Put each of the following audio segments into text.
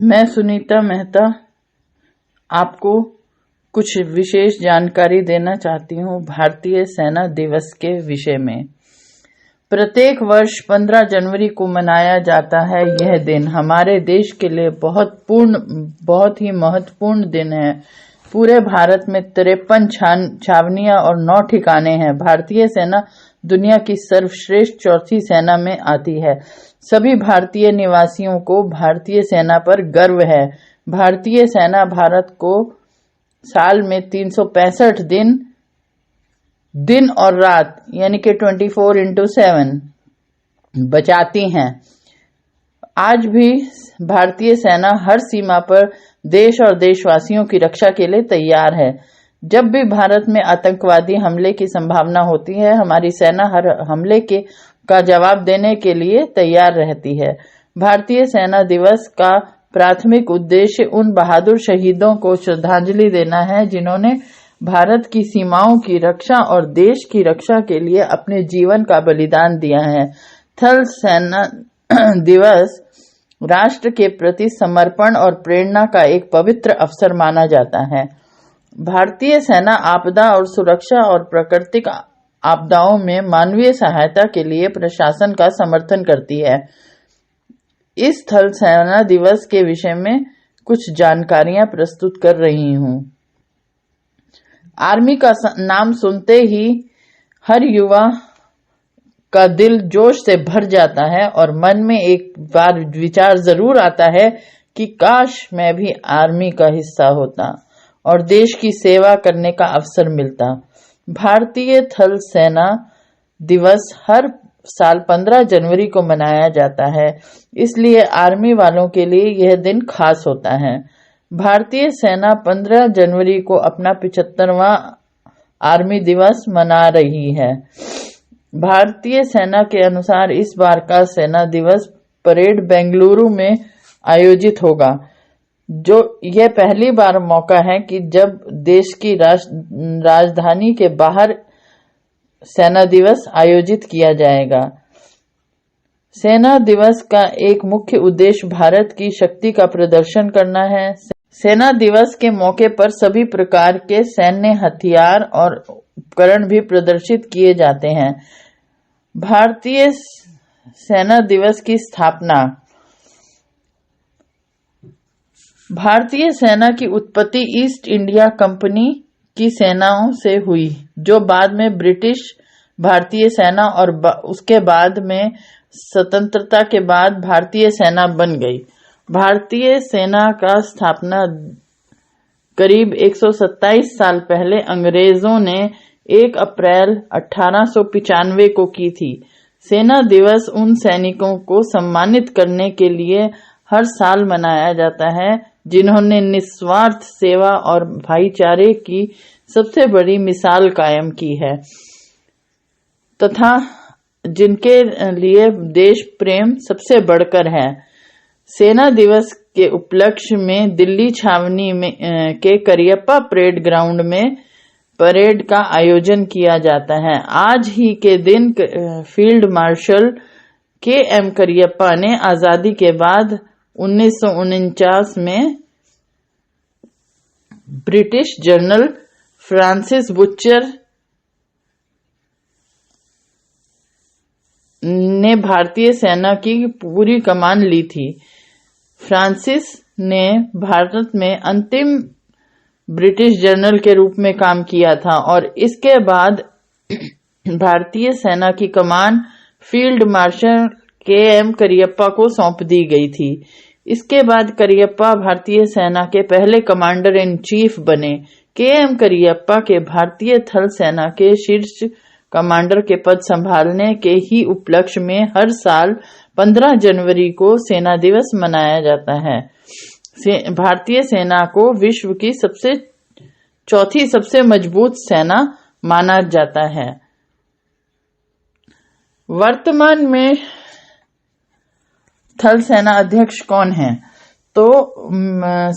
मैं सुनीता मेहता आपको कुछ विशेष जानकारी देना चाहती हूँ भारतीय सेना दिवस के विषय में। प्रत्येक वर्ष 15 जनवरी को मनाया जाता है। यह दिन हमारे देश के लिए बहुत ही महत्वपूर्ण दिन है। पूरे भारत में 53 छावनियां और 9 ठिकाने हैं। भारतीय सेना दुनिया की सर्वश्रेष्ठ चौथी सेना में आती है। सभी भारतीय निवासियों को भारतीय सेना पर गर्व है। भारतीय सेना भारत को साल में 365 दिन और रात यानी कि 24/7 बचाती हैं। आज भी भारतीय सेना हर सीमा पर देश और देशवासियों की रक्षा के लिए तैयार है। जब भी भारत में आतंकवादी हमले की संभावना होती है, हमारी सेना हर हमले का जवाब देने के लिए तैयार रहती है। भारतीय सेना दिवस का प्राथमिक उद्देश्य उन बहादुर शहीदों को श्रद्धांजलि देना है जिन्होंने भारत की सीमाओं की रक्षा और देश की रक्षा के लिए अपने जीवन का बलिदान दिया है। थल सेना दिवस राष्ट्र के प्रति समर्पण और प्रेरणा का एक पवित्र अवसर माना जाता है। भारतीय सेना आपदा और सुरक्षा और प्राकृतिक आपदाओं में मानवीय सहायता के लिए प्रशासन का समर्थन करती है। इस थल सेना दिवस के विषय में कुछ जानकारियां प्रस्तुत कर रही हूं। आर्मी का नाम सुनते ही हर युवा का दिल जोश से भर जाता है और मन में एक बार विचार जरूर आता है कि काश मैं भी आर्मी का हिस्सा होता और देश की सेवा करने का अवसर मिलता। भारतीय थल सेना दिवस हर साल 15 जनवरी को मनाया जाता है, इसलिए आर्मी वालों के लिए यह दिन खास होता है। भारतीय सेना 15 जनवरी को अपना 75वां आर्मी दिवस मना रही है। भारतीय सेना के अनुसार इस बार का सेना दिवस परेड बेंगलुरु में आयोजित होगा। जो यह पहली बार मौका है कि जब देश की राजधानी के बाहर सेना दिवस आयोजित किया जाएगा। सेना दिवस का एक मुख्य उद्देश्य भारत की शक्ति का प्रदर्शन करना है। सेना दिवस के मौके पर सभी प्रकार के सैन्य हथियार और उपकरण भी प्रदर्शित किए जाते हैं। भारतीय सेना दिवस की स्थापना। भारतीय सेना की उत्पत्ति ईस्ट इंडिया कंपनी की सेनाओं से हुई, जो बाद में ब्रिटिश भारतीय सेना और उसके बाद में स्वतंत्रता के बाद भारतीय सेना बन गई। भारतीय सेना का स्थापना करीब 127 साल पहले अंग्रेजों ने 1 अप्रैल 1895 को की थी। सेना दिवस उन सैनिकों को सम्मानित करने के लिए हर साल मनाया जाता है जिन्होंने निस्वार्थ सेवा और भाईचारे की सबसे बड़ी मिसाल कायम की है तथा जिनके लिए देश प्रेम सबसे बढ़कर है। सेना दिवस के उपलक्ष्य में दिल्ली छावनी में के करियप्पा परेड ग्राउंड में परेड का आयोजन किया जाता है। आज ही के दिन फील्ड मार्शल के.एम. करियप्पा ने आजादी के बाद 1949 में ब्रिटिश जनरल फ्रांसिस बुचर ने भारतीय सेना की पूरी कमान ली थी। फ्रांसिस ने भारत में अंतिम ब्रिटिश जनरल के रूप में काम किया था और इसके बाद भारतीय सेना की कमान फील्ड मार्शल के.एम. करियप्पा को सौंप दी गई थी। इसके बाद करियप्पा भारतीय सेना के पहले कमांडर इन चीफ बने। के.एम. करियप्पा के भारतीय थल सेना के शीर्ष कमांडर के पद संभालने के ही उपलक्ष्य में हर साल 15 जनवरी को सेना दिवस मनाया जाता है। भारतीय सेना को विश्व की चौथी सबसे मजबूत सेना माना जाता है। वर्तमान में थल सेना अध्यक्ष कौन है? तो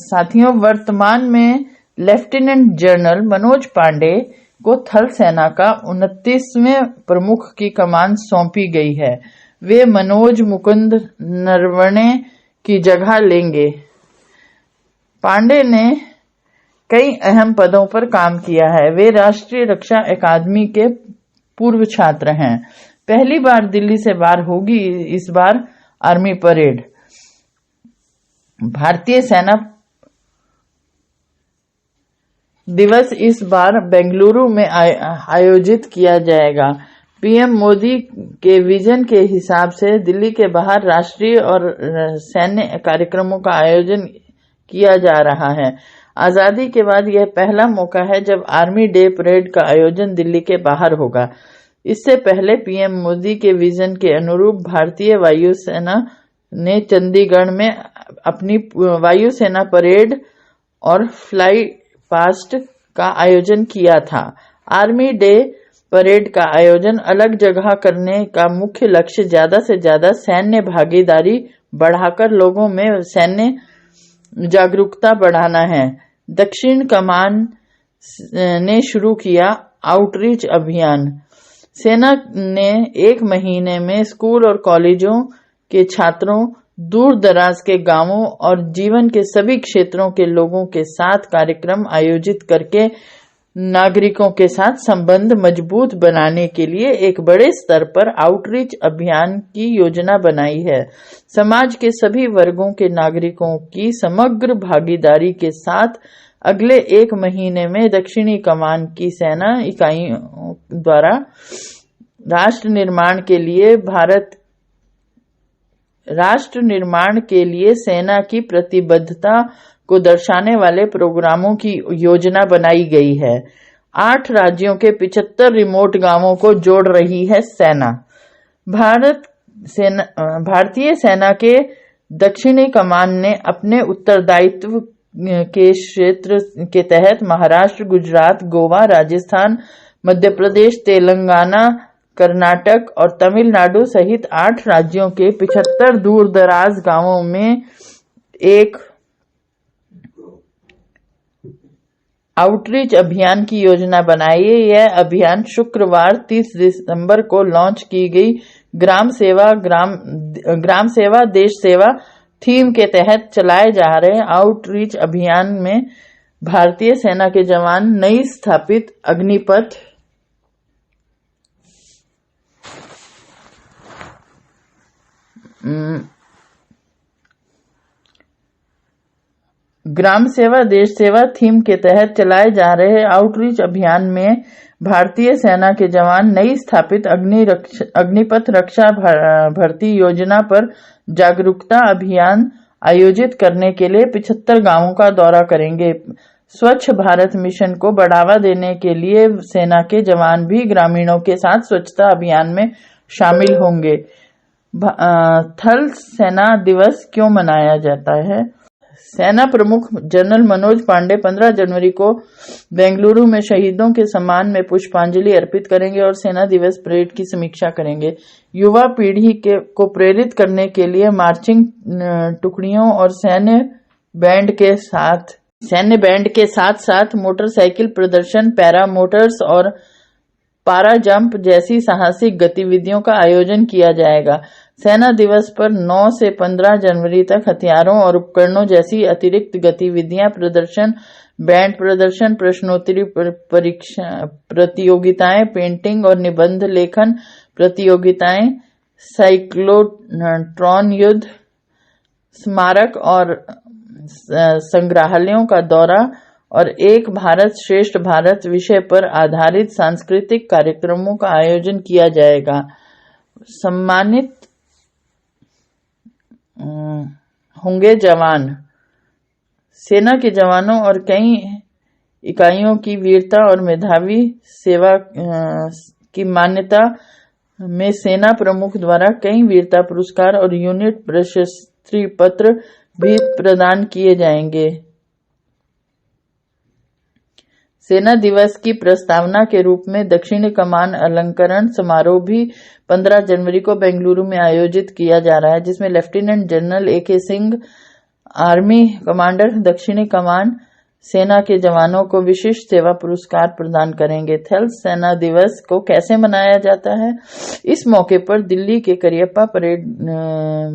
साथियों, वर्तमान में लेफ्टिनेंट जनरल मनोज पांडे को थल सेना का 29वें प्रमुख की कमान सौंपी गई है। वे मनोज मुकुंद नरवणे की जगह लेंगे। पांडे ने कई अहम पदों पर काम किया है। वे राष्ट्रीय रक्षा अकादमी के पूर्व छात्र हैं। पहली बार दिल्ली से बाहर होगी इस बार आर्मी परेड। भारतीय सेना दिवस इस बार बेंगलुरु में आयोजित किया जाएगा। पीएम मोदी के विजन के हिसाब से दिल्ली के बाहर राष्ट्रीय और सैन्य कार्यक्रमों का आयोजन किया जा रहा है। आजादी के बाद यह पहला मौका है जब आर्मी डे परेड का आयोजन दिल्ली के बाहर होगा। इससे पहले पीएम मोदी के विजन के अनुरूप भारतीय वायुसेना ने चंडीगढ़ में अपनी वायुसेना परेड और फ्लाई पास्ट का आयोजन किया था। आर्मी डे परेड का आयोजन अलग जगह करने का मुख्य लक्ष्य ज्यादा से ज्यादा सैन्य भागीदारी बढ़ाकर लोगों में सैन्य जागरूकता बढ़ाना है। दक्षिण कमान ने शुरू किया आउटरीच अभियान। सेना ने एक महीने में स्कूल और कॉलेजों के छात्रों, दूर दराज के गांवों और जीवन के सभी क्षेत्रों के लोगों के साथ कार्यक्रम आयोजित करके नागरिकों के साथ संबंध मजबूत बनाने के लिए एक बड़े स्तर पर आउटरीच अभियान की योजना बनाई है। समाज के सभी वर्गों के नागरिकों की समग्र भागीदारी के साथ अगले एक महीने में दक्षिणी कमान की सेना इकाइयों द्वारा राष्ट्र निर्माण के लिए सेना की प्रतिबद्धता को दर्शाने वाले प्रोग्रामों की योजना बनाई गई है। 8 राज्यों के 75 रिमोट गांवों को जोड़ रही है सेना। भारतीय सेना के दक्षिणी कमान ने अपने उत्तरदायित्व के क्षेत्र के तहत महाराष्ट्र, गुजरात, गोवा, राजस्थान, मध्य प्रदेश, तेलंगाना, कर्नाटक और तमिलनाडु सहित 8 राज्यों के 75 दूर दराज गांवों में एक आउटरीच अभियान की योजना बनाई है। यह अभियान शुक्रवार 30 दिसंबर को लॉन्च की गई ग्राम सेवा देश सेवा थीम के तहत चलाए जा रहे आउटरीच अभियान में भारतीय सेना के जवान नई स्थापित अग्निपथ ग्राम सेवा देश सेवा थीम के तहत चलाए जा रहे आउटरीच अभियान में भारतीय सेना के जवान नई स्थापित अग्निपथ रक्षा भर्ती योजना पर जागरूकता अभियान आयोजित करने के लिए 75 गांवों का दौरा करेंगे। स्वच्छ भारत मिशन को बढ़ावा देने के लिए सेना के जवान भी ग्रामीणों के साथ स्वच्छता अभियान में शामिल होंगे। थल सेना दिवस क्यों मनाया जाता है? सेना प्रमुख जनरल मनोज पांडे 15 जनवरी को बेंगलुरु में शहीदों के सम्मान में पुष्पांजलि अर्पित करेंगे और सेना दिवस परेड की समीक्षा करेंगे। युवा पीढ़ी को प्रेरित करने के लिए मार्चिंग टुकड़ियों और सैन्य बैंड के साथ साथ मोटरसाइकिल प्रदर्शन, पैरा मोटर्स और पारा जंप जैसी साहसिक गतिविधियों का आयोजन किया जाएगा। सेना दिवस पर 9 से 15 जनवरी तक हथियारों और उपकरणों जैसी अतिरिक्त गतिविधियां, प्रदर्शन, बैंड प्रदर्शन, प्रश्नोत्तरी प्रतियोगिताएं, पेंटिंग और निबंध लेखन प्रतियोगिताएं, साइक्लोट्रॉन, युद्ध स्मारक और संग्रहालयों का दौरा और एक भारत श्रेष्ठ भारत विषय पर आधारित सांस्कृतिक कार्यक्रमों का आयोजन किया जाएगा। सम्मानित होंगे जवान। सेना के जवानों और कई इकाइयों की वीरता और मेधावी सेवा की मान्यता में सेना प्रमुख द्वारा कई वीरता पुरस्कार और यूनिट प्रशस्ति पत्र भी प्रदान किए जाएंगे। सेना दिवस की प्रस्तावना के रूप में दक्षिणी कमान अलंकरण समारोह भी 15 जनवरी को बेंगलुरु में आयोजित किया जा रहा है, जिसमें lieutenant general AK Singh, army commander दक्षिणी कमान, सेना के जवानों को विशिष्ट सेवा पुरस्कार प्रदान करेंगे। थल सेना दिवस को कैसे मनाया जाता है? इस मौके पर दिल्ली के करियप्पा परेड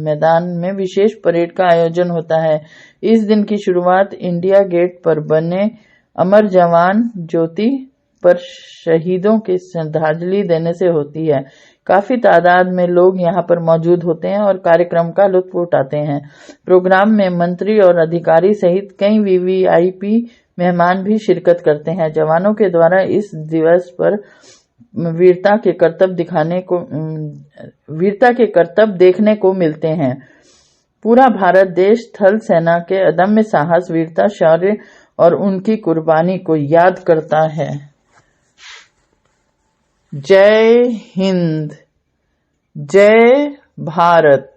मैदान में विशेष परेड का आयोजन होता है। इस दिन की शुरुआत इंडिया गेट पर बने अमर जवान ज्योति पर शहीदों की श्रद्धांजलि देने से होती है। काफी तादाद में लोग यहां पर मौजूद होते हैं और कार्यक्रम का लुत्फ उठाते हैं। प्रोग्राम में मंत्री और अधिकारी सहित कई वीवीआईपी मेहमान भी शिरकत करते हैं। जवानों के द्वारा इस दिवस पर वीरता के करतब देखने को मिलते हैं। पूरा भारत देश थल सेना के अदम्य साहस, वीरता, शौर्य और उनकी कुर्बानी को याद करता है। जय हिंद, जय भारत।